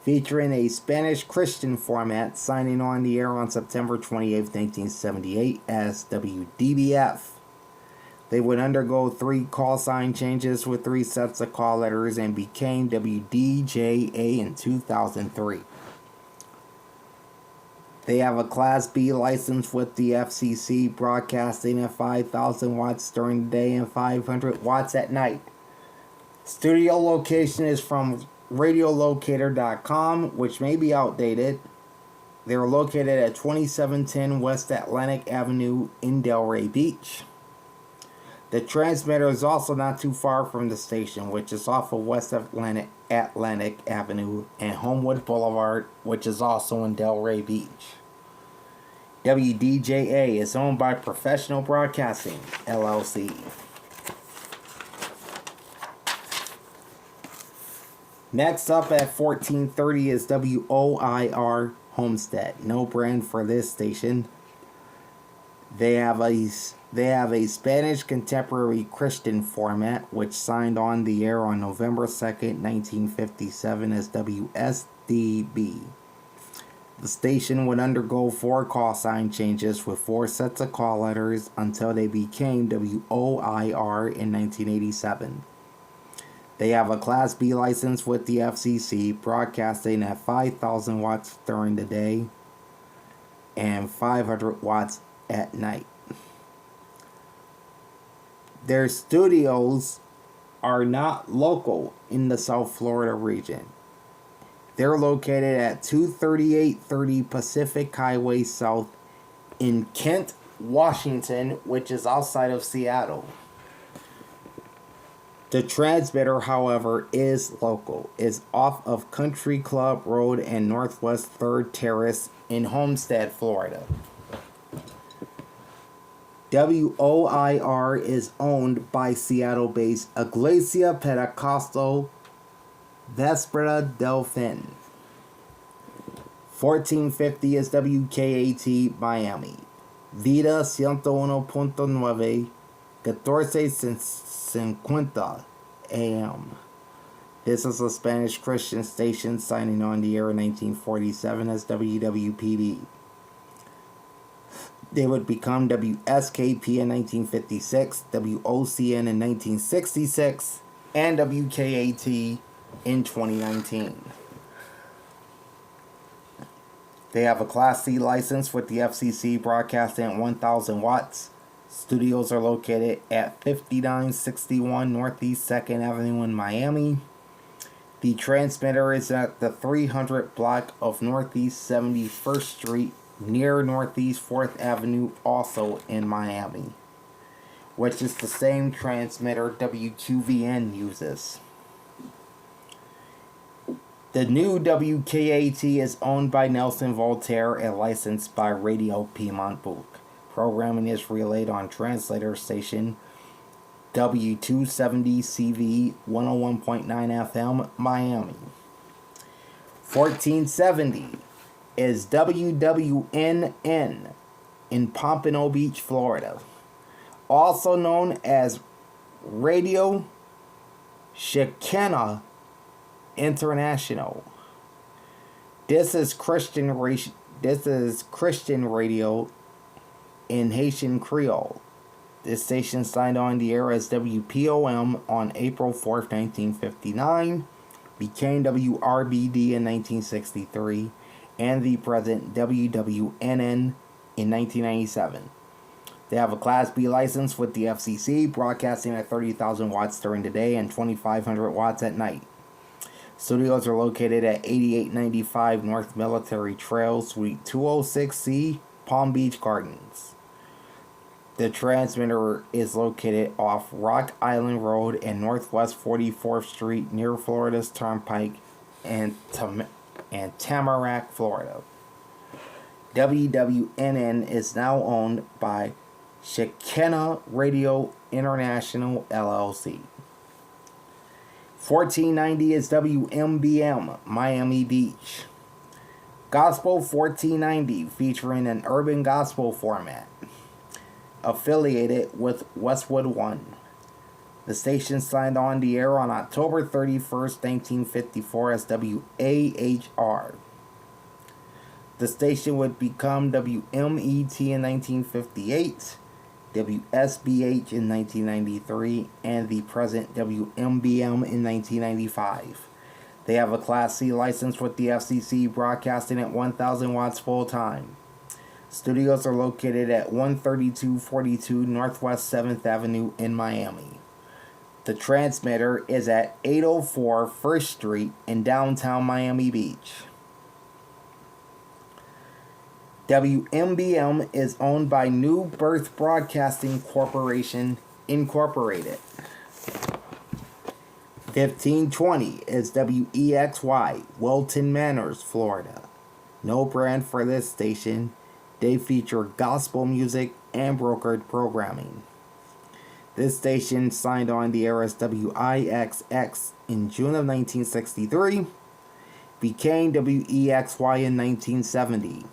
featuring a Spanish Christian format, signing on the air on September 28, 1978 as WDBF. They would undergo 3 call sign changes with 3 sets of call letters and became WDJA in 2003. They have a Class B license with the FCC, broadcasting at 5,000 watts during the day and 500 watts at night. Studio location is from radiolocator.com, which may be outdated. They are located at 2710 West Atlantic Avenue in Delray Beach. The transmitter is also not too far from the station, which is off of West Atlantic Avenue and Homewood Boulevard, which is also in Delray Beach. WDJA is owned by Professional Broadcasting, LLC. Next up at 1430 is WOIR Homestead. No brand for this station. They have a Spanish contemporary Christian format, which signed on the air on November 2nd, 1957 as WSDB. The station would undergo 4 call sign changes with 4 sets of call letters until they became WOIR in 1987. They have a Class B license with the FCC, broadcasting at 5,000 watts during the day and 500 watts at night. Their studios are not local in the South Florida region. They're located at 23830 Pacific Highway South in Kent, Washington, which is outside of Seattle. The transmitter, however, is local. It's off of Country Club Road and Northwest 3rd Terrace in Homestead, Florida. WOIR is owned by Seattle-based Iglesia Pentecostal Vesprada del Fin. 1450 is WKAT Miami. Vida 101.9, 1450 AM. This is a Spanish Christian station, signing on the air in 1947 as WWPB. They would become WSKP in 1956, WOCN in 1966, and WKAT in 2019. They have a Class C license with the FCC, broadcasting at 1,000 watts. Studios are located at 5961 Northeast 2nd Avenue in Miami. The transmitter is at the 300 block of Northeast 71st Street near Northeast 4th Avenue, also in Miami, which is the same transmitter WQVN uses. The new WKAT is owned by Nelson Voltaire and licensed by Radio Piedmont Book. Programming is relayed on translator station W270CV 101.9 FM, Miami. 1470 is WWNN in Pompano Beach, Florida. Also known as Radio Shekinah International. This is Christian radio in Haitian Creole. This station signed on the air as WPOM on April 4th, 1959, became WRBD in 1963, and the present WWNN in 1997. They have a Class B license with the FCC, broadcasting at 30,000 watts during the day and 2,500 watts at night. Studios are located at 8895 North Military Trail, Suite 206C, Palm Beach Gardens. The transmitter is located off Rock Island Road and Northwest 44th Street near Florida's Turnpike and Tamarack, Florida. WWNN is now owned by Shekinah Radio International, LLC. 1490 is WMBM, Miami Beach. Gospel 1490, featuring an urban gospel format. Affiliated with Westwood One. The station signed on the air on October 31st, 1954 as WAHR. The station would become WMET in 1958, WSBH in 1993, and the present WMBM in 1995. They have a Class C license with the FCC, broadcasting at 1,000 watts full-time. Studios are located at 13242 Northwest 7th Avenue in Miami. The transmitter is at 804 First Street in downtown Miami Beach. WMBM is owned by New Birth Broadcasting Corporation, Incorporated. 1520 is WEXY, Wilton Manors, Florida. No brand for this station. They feature gospel music and brokered programming. This station signed on the air as WIXX in June of 1963, became WEXY in 1970.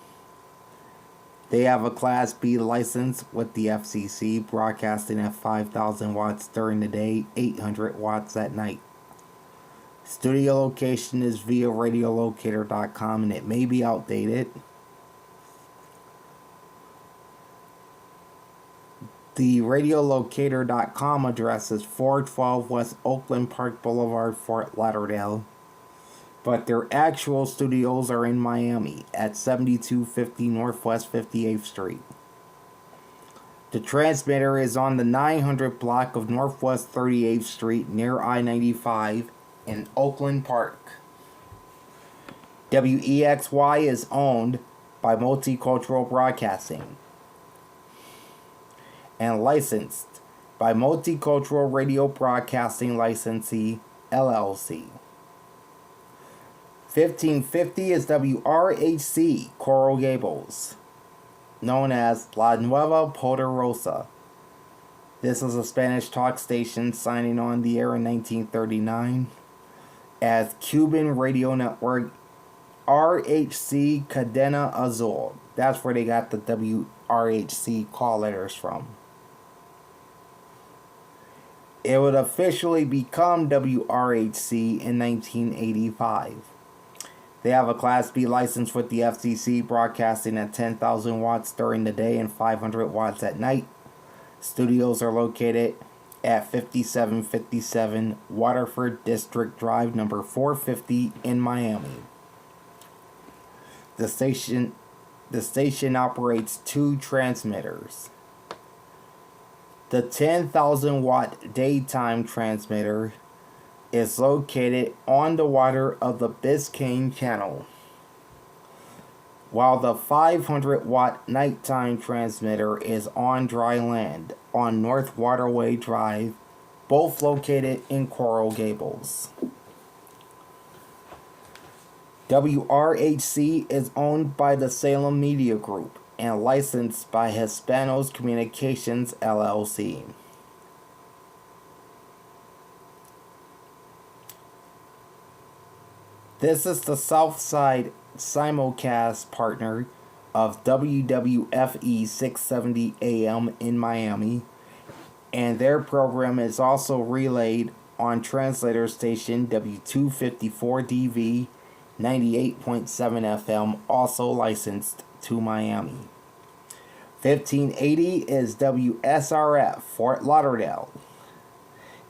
They have a Class B license with the FCC, broadcasting at 5,000 watts during the day, 800 watts at night. Studio location is via radiolocator.com, and it may be outdated. The radiolocator.com address is 412 West Oakland Park Boulevard, Fort Lauderdale, but their actual studios are in Miami at 7250 Northwest 58th Street. The transmitter is on the 900 block of Northwest 38th Street near I-95 in Oakland Park. WEXY is owned by Multicultural Broadcasting and licensed by Multicultural Radio Broadcasting Licensee, LLC. 1550 is WRHC, Coral Gables, known as La Nueva Poderosa. This is a Spanish talk station signing on the air in 1939 as Cuban Radio Network RHC Cadena Azul. That's where they got the WRHC call letters from. It would officially become WRHC in 1985. They have a Class B license with the FCC, broadcasting at 10,000 watts during the day and 500 watts at night. Studios are located at 5757 Waterford District Drive, number 450 in Miami. The station operates two transmitters. The 10,000 watt daytime transmitter is located on the water of the Biscayne Channel, while the 500 watt nighttime transmitter is on dry land on North Waterway Drive, both located in Coral Gables. WRHC is owned by the Salem Media Group and licensed by Hispanos Communications, LLC. This is the Southside simulcast partner of WWFE 670 AM in Miami, and their program is also relayed on translator station W254DV 98.7 FM, also licensed to Miami. 1580 is WSRF Fort Lauderdale,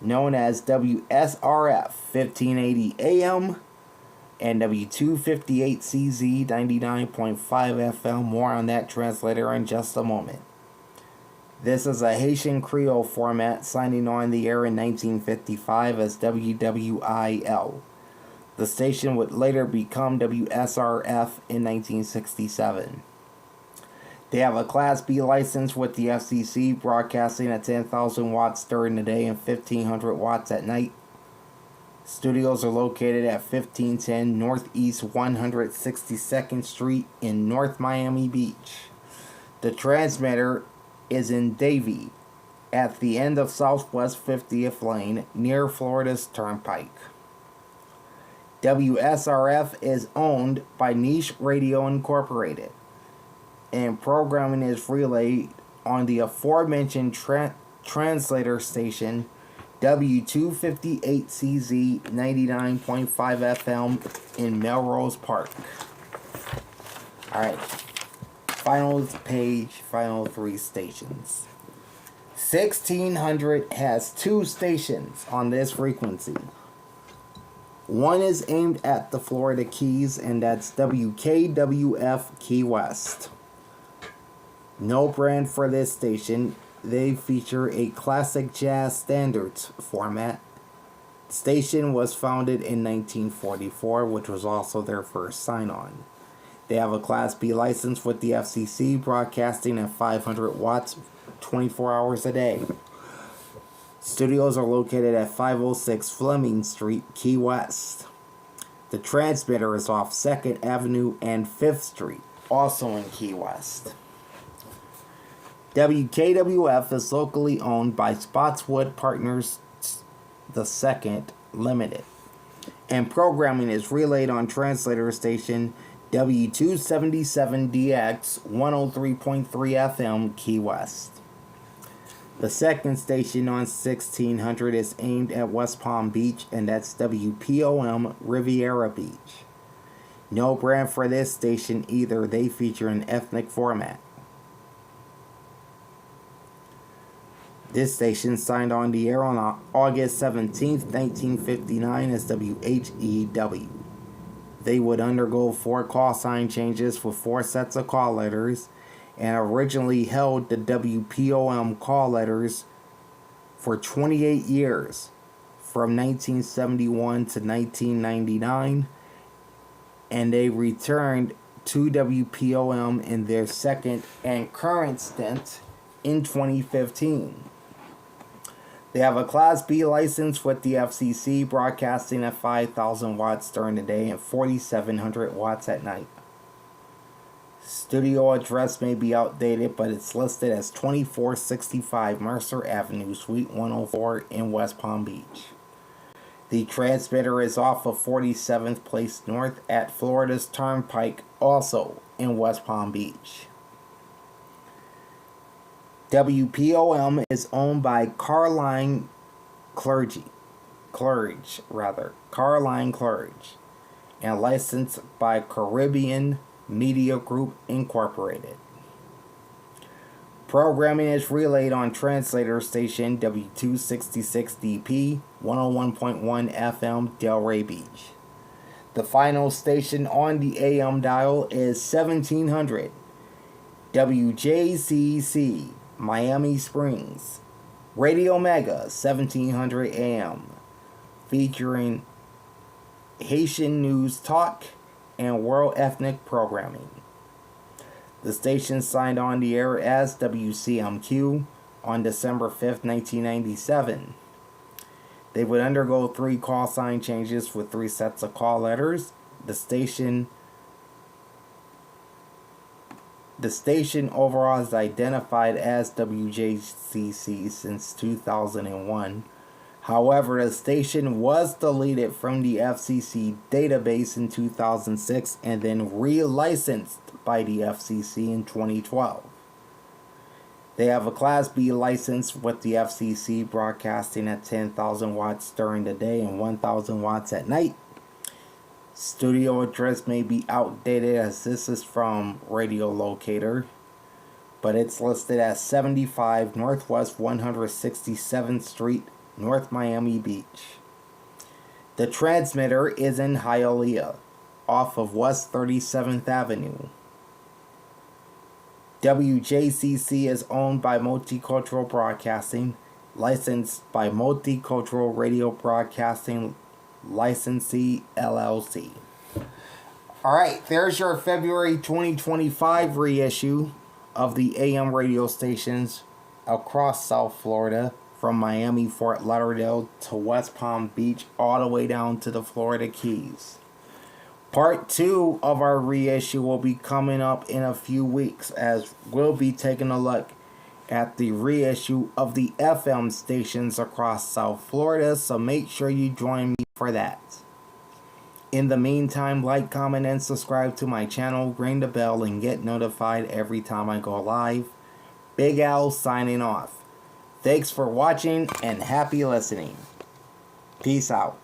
known as WSRF 1580 AM, and W258CZ 99.5 FM. More on that translator in just a moment. This is a Haitian Creole format, signing on the air in 1955 as WWIL. The station would later become WSRF in 1967. They have a Class B license with the FCC, broadcasting at 10,000 watts during the day and 1,500 watts at night. Studios are located at 1510 Northeast 162nd Street in North Miami Beach. The transmitter is in Davie, at the end of Southwest 50th Lane, near Florida's Turnpike. WSRF is owned by Niche Radio Incorporated, and programming is relayed on the aforementioned translator station W258CZ 99.5 FM in Melrose Park. Alright, final page, final three stations. 1600 has two stations on this frequency. One is aimed at the Florida Keys, and that's WKWF Key West. No brand for this station. They feature a classic jazz standards format. The station was founded in 1944, which was also their first sign-on. They have a Class B license with the FCC, broadcasting at 500 watts 24 hours a day. Studios are located at 506 Fleming Street, Key West. The transmitter is off 2nd Avenue and 5th Street, also in Key West. WKWF is locally owned by Spotswood Partners II Limited, and programming is relayed on translator station W277DX 103.3 FM Key West. The second station on 1600 is aimed at West Palm Beach, and that's WPOM Riviera Beach. No brand for this station either. They feature an ethnic format. This station signed on the air on August 17th, 1959 as WHEW. They would undergo 4 call sign changes with 4 sets of call letters, and originally held the WPOM call letters for 28 years, from 1971 to 1999, and they returned to WPOM in their second and current stint in 2015. They have a Class B license with the FCC, broadcasting at 5,000 watts during the day and 4,700 watts at night. Studio address may be outdated, but it's listed as 2465 Mercer Avenue, Suite 104 in West Palm Beach. The transmitter is off of 47th Place North at Florida's Turnpike, also in West Palm Beach. WPOM is owned by Carline Clergy, and licensed by Caribbean Media Group Incorporated. Programming is relayed on translator station W266DP 101.1 FM Delray Beach. The final station on the AM dial is 1700 WJCC Miami Springs, Radio Mega 1700 AM, featuring Haitian news talk and world ethnic programming. The station signed on the air as WCMQ on December 5th, 1997. They would undergo 3 call sign changes with 3 sets of call letters. The station overall is identified as WJCC since 2001. However, the station was deleted from the FCC database in 2006 and then relicensed by the FCC in 2012. They have a Class B license with the FCC, broadcasting at 10,000 watts during the day and 1,000 watts at night. Studio address may be outdated as this is from Radio Locator, but it's listed as 75 Northwest 167th Street, North Miami Beach. The transmitter is in Hialeah, off of West 37th Avenue. WJCC is owned by Multicultural Broadcasting, licensed by Multicultural Radio Broadcasting Licensee LLC. Alright, there's your February 2025 reissue of the AM radio stations across South Florida, from Miami, Fort Lauderdale to West Palm Beach, all the way down to the Florida Keys. Part 2 of our reissue will be coming up in a few weeks, as we'll be taking a look at the reissue of the FM stations across South Florida, so make sure you join me for that. In the meantime, like, comment, and subscribe to my channel, ring the bell, and get notified every time I go live. Big Al signing off. Thanks for watching and happy listening. Peace out.